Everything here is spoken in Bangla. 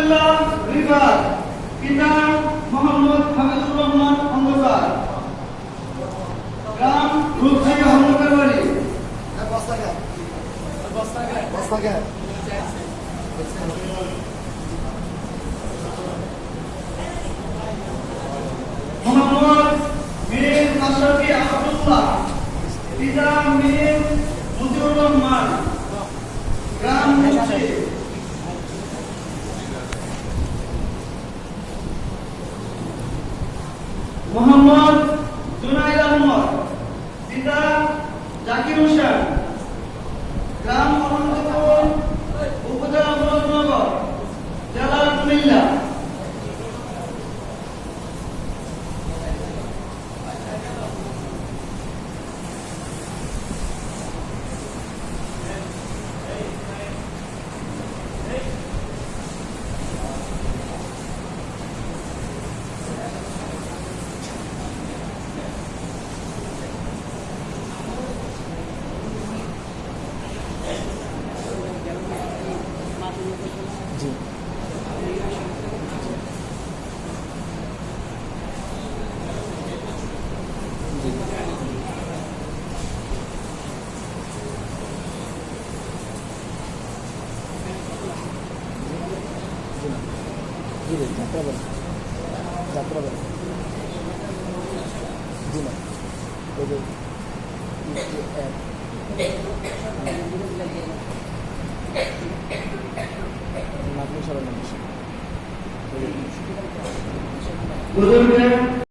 আব্দুল্লাহ রিফাত, পিতা মোহাম্মদ হামিদুর রহমান খন্দকার, গ্রাম রূপসাগর খন্দকার বাড়ি। মোহাম্মদ মীর মাশরাফি আব্দুল্লাহ, পিতা মীর মতিউর রহমান, গ্রাম মুন্সি। মোহাম্মদ জুনাইদ আহমদ, পিতা জাকির হোসেন, গ্রাম অনন্তপুর, উপজেলা মুরাদনগর, জেলা কুমিল্লা। জি জি যাত্রা বলেন জি না ওই যে নাতনি সবাই মানুষ বুজুর্গের